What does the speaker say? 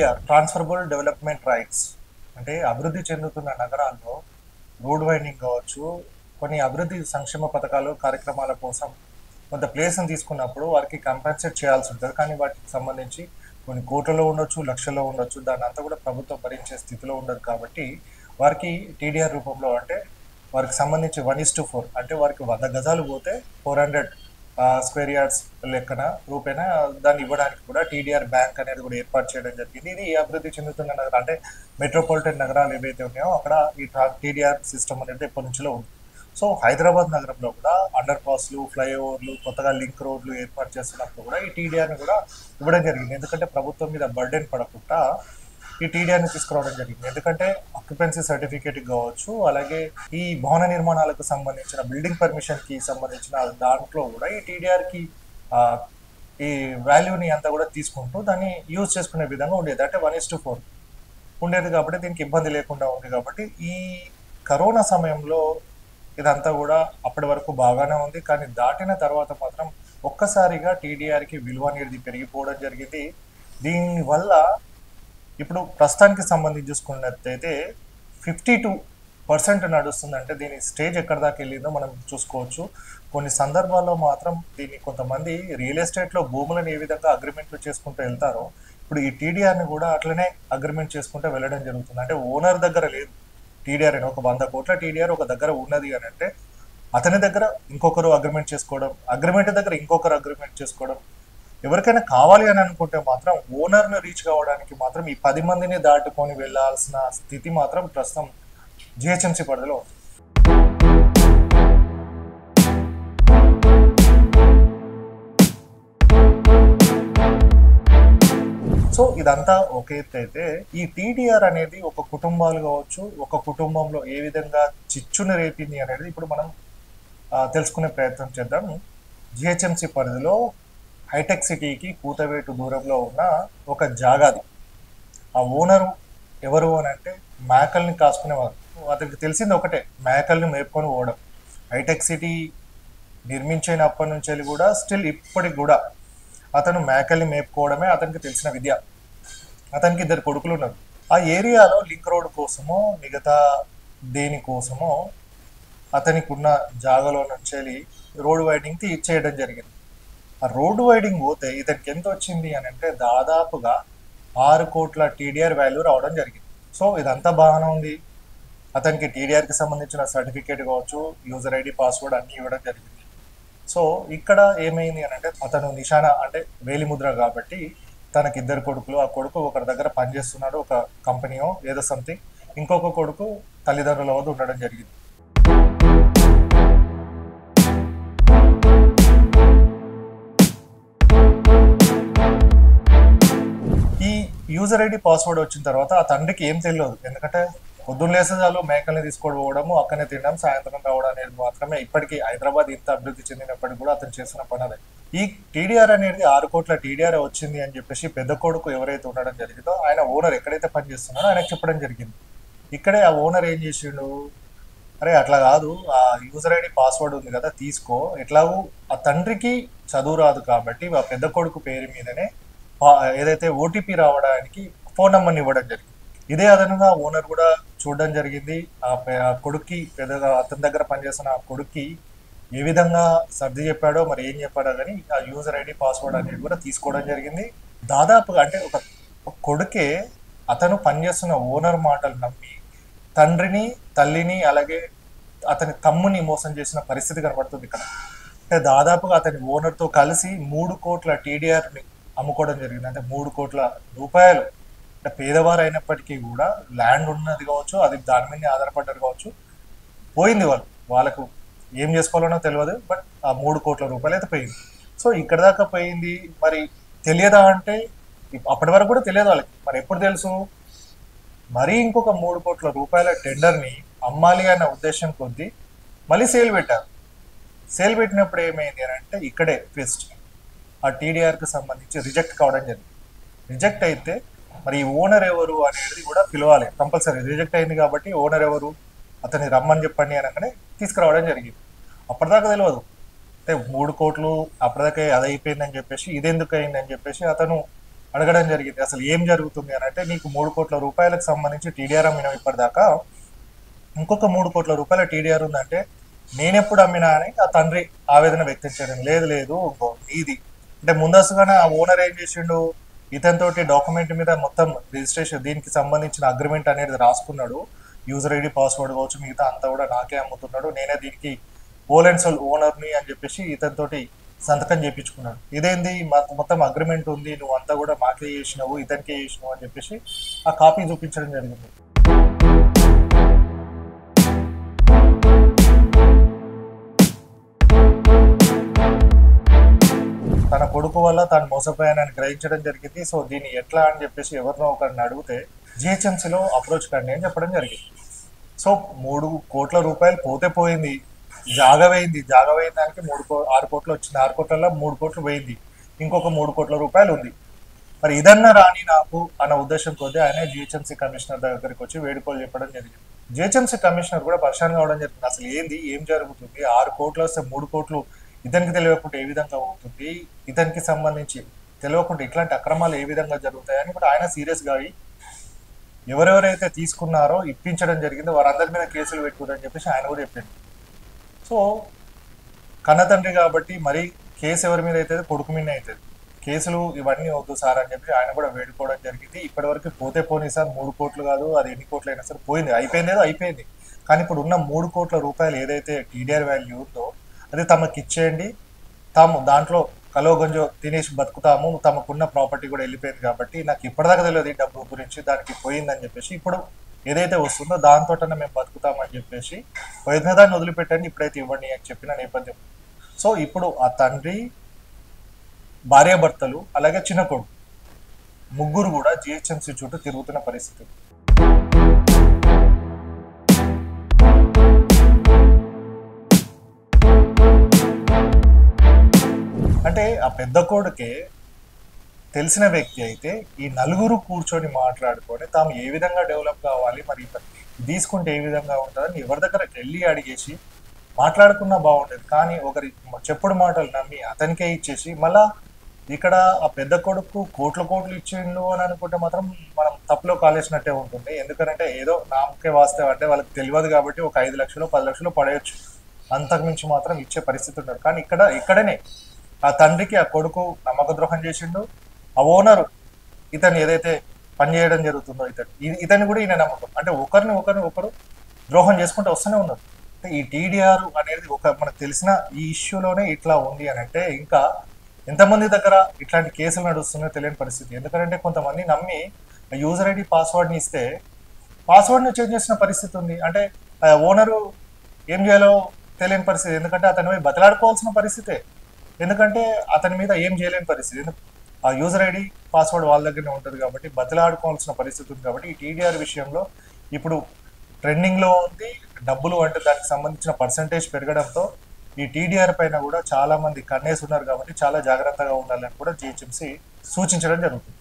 TDR transferable development rights అంటే అభివృద్ధి చెందుతున్న నగరాల్లో రోడ్ వైండింగ్ కావచ్చు, కొన్ని అభివృద్ధి సంక్షేమ పథకాలు కార్యక్రమాల కోసం కొంత ప్లేస్ని తీసుకున్నప్పుడు వారికి కంపెన్సేట్ చేయాల్సి ఉంటుంది. కానీ వాటికి సంబంధించి కొన్ని కోట్లలో ఉండొచ్చు, లక్షల్లో ఉండొచ్చు, దాన్ని అంతా కూడా ప్రభుత్వం భరించే స్థితిలో ఉండదు. కాబట్టి వారికి టీడీఆర్ రూపంలో అంటే వారికి సంబంధించి 1:4 అంటే వారికి 100 గజాలు పోతే 400 స్క్వేర్ యార్డ్స్ లెక్కన రూపేనా దాన్ని ఇవ్వడానికి కూడా టీడీఆర్ బ్యాంక్ అనేది కూడా ఏర్పాటు చేయడం జరిగింది. ఇది అభివృద్ధి చెందుతున్న నగరం అంటే మెట్రోపాలిటన్ నగరాలు ఏవైతే ఉన్నాయో అక్కడ ఈ టీడీఆర్ సిస్టమ్ అనేది ఎప్పటి నుంచో ఉంది. సో హైదరాబాద్ నగరంలో కూడా అండర్ పాస్లు, ఫ్లైఓవర్లు, కొత్తగా లింక్ రోడ్లు ఏర్పాటు చేస్తున్నప్పుడు కూడా ఈ టీడీఆర్ని కూడా ఇవ్వడం జరిగింది. ఎందుకంటే ప్రభుత్వం మీద బర్డెన్ పడకుండా ఈ టీడీఆర్ని తీసుకురావడం జరిగింది. ఎందుకంటే ఆక్యుపెన్సీ సర్టిఫికేట్ కావచ్చు, అలాగే ఈ భవన నిర్మాణాలకు సంబంధించిన బిల్డింగ్ పర్మిషన్కి సంబంధించిన దాంట్లో కూడా ఈ టీడీఆర్కి ఈ వాల్యూని అంతా కూడా తీసుకుంటూ దాన్ని యూజ్ చేసుకునే విధంగా ఉండేది. అంటే 1:4 ఉండేది కాబట్టి దీనికి ఇబ్బంది లేకుండా ఉంది. కాబట్టి ఈ కరోనా సమయంలో ఇదంతా కూడా అప్పటి వరకు బాగానే ఉంది. కానీ దాటిన తర్వాత మాత్రం ఒక్కసారిగా టీడీఆర్కి విలువ అనేది పెరిగిపోవడం జరిగింది. దీనివల్ల ఇప్పుడు ప్రస్తుతానికి సంబంధించి చూసుకున్నట్టయితే 52% నడుస్తుంది. అంటే దీని స్టేజ్ ఎక్కడ దాకా వెళ్ళిందో మనం చూసుకోవచ్చు. కొన్ని సందర్భాల్లో మాత్రం దీన్ని కొంతమంది రియల్ ఎస్టేట్లో భూములను ఏ విధంగా అగ్రిమెంట్లు చేసుకుంటూ వెళ్తారో ఇప్పుడు ఈ టీడీఆర్ని కూడా అట్లనే అగ్రిమెంట్ చేసుకుంటూ వెళ్ళడం జరుగుతుంది. అంటే ఓనర్ దగ్గర లేదు టీడీఆర్ అని, ఒక 100 కోట్ల టీడీఆర్ ఒక దగ్గర ఉన్నది అని అంటే అతని దగ్గర ఇంకొకరు అగ్రిమెంట్ చేసుకోవడం, అగ్రిమెంట్ దగ్గర ఇంకొకరు అగ్రిమెంట్ చేసుకోవడం. ఎవరికైనా కావాలి అని అనుకుంటే మాత్రం ఓనర్ను రీచ్ కావడానికి మాత్రం ఈ 10 మందిని దాటుకొని వెళ్లాల్సిన స్థితి మాత్రం ప్రస్తుతం జిహెచ్ఎంసీ పరిధిలో ఉంది. సో ఇదంతా ఒక ఎత్తు అయితే ఈ టీడీఆర్ అనేది ఒక కుటుంబాలు కావచ్చు, ఒక కుటుంబంలో ఏ విధంగా చిచ్చుని రేపింది అనేది ఇప్పుడు మనం తెలుసుకునే ప్రయత్నం చేద్దాం. జిహెచ్ఎంసీ పరిధిలో హైటెక్ సిటీకి కూతవేటు దూరంలో ఉన్న ఒక జాగాది. ఆ ఓనరు ఎవరు అని అంటే మేకల్ని కాసుకునేవారు. అతనికి తెలిసింది ఒకటే, మేకల్ని మేపుకొని పోవడం. హైటెక్ సిటీ నిర్మించినప్పటి నుంచి కూడా స్టిల్ ఇప్పటికి కూడా అతను మేకల్ని మేపుకోవడమే అతనికి తెలిసిన విద్య. అతనికి 2 కొడుకులు ఉన్నారు. ఆ ఏరియాలో లింక్ రోడ్ కోసమో మిగతా దేనికోసమో అతనికి ఉన్న జాగాలో నుంచి రోడ్ వైడింగ్కి ఇచ్చేయడం జరిగింది. ఆ రోడ్డు వైడింగ్ పోతే ఇతనికి ఎంత వచ్చింది అని అంటే దాదాపుగా 6 కోట్ల టీడీఆర్ వాల్యూ రావడం జరిగింది. సో ఇదంతా బాగానే ఉంది. అతనికి టీడీఆర్కి సంబంధించిన సర్టిఫికేట్ కావచ్చు, యూజర్ ఐడి, పాస్వర్డ్ అన్నీ ఇవ్వడం జరిగింది. సో ఇక్కడ ఏమైంది అని అంటే అతను నిశాన అంటే వేలిముద్ర కాబట్టి తనకి 2 కొడుకులు, ఆ కొడుకు ఒకరి దగ్గర పనిచేస్తున్నాడు, ఒక కంపెనీయో ఏదో సంథింగ్, ఇంకొక కొడుకు తల్లిదండ్రుల వద్ద ఉండడం జరిగింది. యూజర్ ఐడి, పాస్వర్డ్ వచ్చిన తర్వాత ఆ తండ్రికి ఏం తెలియదు. ఎందుకంటే పొద్దున్న లేసే చాలు మేకల్ని తీసుకొని పోవడము, అక్కడనే తినడం, సాయంత్రం రావడం అనేది మాత్రమే ఇప్పటికీ హైదరాబాద్ ఇంత అభివృద్ధి చెందినప్పటికీ కూడా అతను చేస్తున్న పని అదే. ఈ టీడీఆర్ అనేది 6 కోట్ల టీడీఆర్ వచ్చింది అని చెప్పేసి పెద్ద కొడుకు ఎవరైతే ఉండడం జరిగిందో ఆయన ఓనర్ ఎక్కడైతే పనిచేస్తున్నాడో ఆయనకు చెప్పడం జరిగింది. ఇక్కడే ఆ ఓనర్ ఏం చేసిండు, అరే అట్లా కాదు, ఆ యూజర్ ఐడి పాస్వర్డ్ ఉంది కదా తీసుకో, ఎట్లాగూ ఆ తండ్రికి చదువు రాదు కాబట్టి ఆ పెద్ద కొడుకు పేరు మీదనే ఏదైతే ఓటీపీ రావడానికి ఫోన్ నెంబర్ని ఇవ్వడం జరిగింది. ఇదే అదనంగా ఓనర్ కూడా చూడడం జరిగింది. ఆ కొడుక్కి పెద్దగా అతని దగ్గర పనిచేస్తున్న ఆ కొడుక్కి ఏ విధంగా సర్ది చెప్పాడో మరి ఏం చెప్పాడో కానీ ఆ యూజర్ ఐడి, పాస్వర్డ్ అనేది కూడా తీసుకోవడం జరిగింది. దాదాపుగా అంటే ఒక కొడుకే అతను పనిచేస్తున్న ఓనర్ మాటలు నమ్మి తండ్రిని, తల్లిని, అలాగే అతని తమ్ముని మోసం చేసిన పరిస్థితి కనబడుతుంది ఇక్కడ. అంటే దాదాపుగా అతని ఓనర్తో కలిసి 3 కోట్ల టీడీఆర్ని అమ్ముకోవడం జరిగింది. అంటే 3 కోట్ల రూపాయలు. అంటే పేదవారు అయినప్పటికీ కూడా ల్యాండ్ ఉన్నది కావచ్చు, అది దాని మీద ఆధారపడ్డారు కావచ్చు, పోయింది వాళ్ళకు ఏం చేసుకోవాలనో తెలియదు. బట్ ఆ 3 కోట్ల రూపాయలు అయితే పోయింది. సో ఇక్కడ దాకా పోయింది. మరి తెలియదా అంటే అప్పటి వరకు కూడా తెలియదు వాళ్ళకి. మరి ఎప్పుడు తెలుసు, మరీ ఇంకొక 3 కోట్ల రూపాయల టెండర్ని అమ్మాలి అన్న ఉద్దేశం కొద్దీ మళ్ళీ సేల్ పెట్టారు. సేల్ పెట్టినప్పుడు ఏమైంది అని అంటే ఇక్కడే ట్విస్ట్, ఆ టీడీఆర్కి సంబంధించి రిజెక్ట్ కావడం జరిగింది. రిజెక్ట్ అయితే మరి ఈ ఓనర్ ఎవరు అనేది కూడా పిలవాలి కంపల్సరీ. రిజెక్ట్ అయింది కాబట్టి ఓనర్ ఎవరు, అతన్ని రమ్మని చెప్పండి అనగానే తీసుకురావడం జరిగింది. అప్పటిదాకా తెలియదు. అంటే 3 కోట్లు అప్పటిదాకా అది అయిపోయిందని చెప్పేసి ఇదెందుకు అయిందని చెప్పేసి అతను అడగడం జరిగింది. అసలు ఏం జరుగుతుంది అని అంటే, నీకు 3 కోట్ల రూపాయలకు సంబంధించి టీడీఆర్ అమ్మినావు ఇప్పటిదాకా, ఇంకొక 3 కోట్ల రూపాయల టీడీఆర్ ఉందంటే నేనెప్పుడు అమ్మినా అని ఆ తండ్రి ఆవేదన వ్యక్తం చేయడం. లేదు లేదు ఇంకో నీది అంటే ముందస్తుగానే ఆ ఓనర్ ఏం చేసిండు, ఇతనితోటి డాక్యుమెంట్ మీద మొత్తం రిజిస్ట్రేషన్ దీనికి సంబంధించిన అగ్రిమెంట్ అనేది రాసుకున్నాడు. యూజర్ ఐడి పాస్వర్డ్ కావచ్చు మిగతా అంతా కూడా నాకే అమ్ముతున్నాడు, నేనే దీనికి ఓల్ అండ్ సోల్ ఓనర్ని అని చెప్పేసి ఇతనితోటి సంతకం చేయించుకున్నాడు. ఇదేంది మొత్తం అగ్రిమెంట్ ఉంది, నువ్వు అంతా కూడా మాకే చేసినావు ఇతనికే చేసినావు అని చెప్పేసి ఆ కాపీ చూపించడం జరిగింది. తన కొడుకు వల్ల తాను మోసపోయానని గ్రహించడం జరిగింది. సో దీన్ని ఎట్లా అని చెప్పేసి ఎవరినో ఒకరిని అడిగితే జిహెచ్ఎంసీలో అప్రోచ్ కండి అని చెప్పడం జరిగింది. సో 3 కోట్ల రూపాయలు పోతే పోయింది, జాగవైంది దానికి 6 కోట్లు వచ్చింది, 6 కోట్లలో 3 కోట్లు పోయింది, ఇంకొక 3 కోట్ల రూపాయలు ఉంది. మరి ఇదన్నా రాని నాకు అన్న ఉద్దేశం కొద్దీ ఆయన జిహెచ్ఎంసీ కమిషనర్ దగ్గరికి వచ్చి వేడుకోలు చెప్పడం జరిగింది. జిహెచ్ఎంసీ కమిషనర్ కూడా పరిశాన్ కావడం జరిగింది. అసలు ఏంది, ఏం జరుగుతుంది, 6 కోట్లు వస్తే 3 కోట్లు ఇతనికి తెలియకుండా ఏ విధంగా అవుతుంది, ఇతనికి సంబంధించి తెలియకుండా ఇట్లాంటి అక్రమాలు ఏ విధంగా జరుగుతాయని కూడా ఆయన సీరియస్గా అయ్యి ఎవరెవరైతే తీసుకున్నారో ఇప్పించడం జరిగిందో వారందరి మీద కేసులు పెట్టుకోరని చెప్పేసి ఆయన కూడా చెప్పింది. సో కన్నతండ్రి కాబట్టి మరి కేసు ఎవరి మీద అవుతుంది, కొడుకు మీద అవుతుంది, కేసులు ఇవన్నీ వద్దు సార్ అని చెప్పి ఆయన కూడా వేడుకోవడం జరిగింది. ఇప్పటి వరకు పోతే పోనీ సార్ 3 కోట్లు కాదు, అది ఎన్ని కోట్లు అయినా సరే పోయింది, అయిపోయింది ఏదో అయిపోయింది. కానీ ఇప్పుడు ఉన్న 3 కోట్ల రూపాయలు ఏదైతే టీడీఆర్ వాల్యూ ఉందో అది తమకు ఇచ్చేయండి, తాము దాంట్లో కలోగంజో తినేసి బతుకుతాము, తమకున్న ప్రాపర్టీ కూడా వెళ్ళిపోయింది కాబట్టి నాకు ఇప్పటిదాకా తెలియదు ఈ డబ్బు గురించి, దానికి పోయిందని చెప్పేసి ఇప్పుడు ఏదైతే వస్తుందో దాంతో మేము బతుకుతామని చెప్పేసి వైద్యదాన్ని వదిలిపెట్టండి, ఇప్పుడైతే ఇవ్వండి అని చెప్పిన నేపథ్యం. సో ఇప్పుడు ఆ తండ్రి, భార్యాభర్తలు అలాగే చిన్న కొడుకు ముగ్గురు కూడా జిహెచ్ఎంసీ చుట్టూ తిరుగుతున్న పరిస్థితి. అంటే ఆ పెద్ద కొడుకే తెలిసిన వ్యక్తి అయితే ఈ నలుగురు కూర్చొని మాట్లాడుకొని తాము ఏ విధంగా డెవలప్ కావాలి, మరి తీసుకుంటే ఏ విధంగా ఉంటుందని ఎవరి దగ్గరకు వెళ్ళి అడిగేసి మాట్లాడుకున్నా బాగుండేది. కానీ ఒకరి చెప్పుడు మాటలు నమ్మి అతనికే ఇచ్చేసి మళ్ళా ఇక్కడ ఆ పెద్ద కొడుకు కోట్లు ఇచ్చిండు అని అనుకుంటే మాత్రం మనం తప్పులో కాలేసినట్టే ఉంటుంది. ఎందుకంటే ఏదో నామకే వాస్తే అంటే వాళ్ళకి తెలియదు కాబట్టి ఒక 5 లక్షలు 10 లక్షలు పడేయచ్చు, అంతకుమించి మాత్రం ఇచ్చే పరిస్థితి ఉండదు. కానీ ఇక్కడనే ఆ తండ్రికి ఆ కొడుకు నమ్మక ద్రోహం చేసిండు, ఆ ఓనరు ఇతను ఏదైతే పని చేయడం జరుగుతుందో ఇతన్ని కూడా ఈయన నమ్మకం, అంటే ఒకరు ద్రోహం చేసుకుంటూ వస్తూనే ఉన్నారు. అంటే ఈ టీడీఆర్ అనేది మనకు తెలిసిన ఈ ఇష్యూలోనే ఇట్లా ఉంది అని అంటే ఇంకా ఎంతమంది దగ్గర ఇట్లాంటి కేసులు నడుస్తున్నాయో తెలియని పరిస్థితి. ఎందుకంటే కొంతమంది నమ్మి యూజర్ ఐడి పాస్వర్డ్ని ఇస్తే పాస్వర్డ్ని చేంజ్ చేసిన పరిస్థితి ఉంది. అంటే ఓనరు ఏం చేయాలో తెలియని పరిస్థితి, ఎందుకంటే అతను బతలాడుకోవాల్సిన పరిస్థితే, ఎందుకంటే అతని మీద ఏం చేయలేని పరిస్థితి. ఆ యూజర్ ఐడి పాస్వర్డ్ వాళ్ళ దగ్గరనే ఉంటుంది కాబట్టి బతలాడుకోవాల్సిన పరిస్థితి ఉంది. కాబట్టి ఈ టీడీఆర్ విషయంలో ఇప్పుడు ట్రెండింగ్లో ఉంది. డబ్బులు అంటే దానికి సంబంధించిన పర్సంటేజ్ పెరగడంతో ఈ టీడీఆర్ పైన కూడా చాలా మంది కన్నేసి ఉన్నారు కాబట్టి చాలా జాగ్రత్తగా ఉండాలని కూడా జిహెచ్ఎంసీ సూచించడం జరుగుతుంది.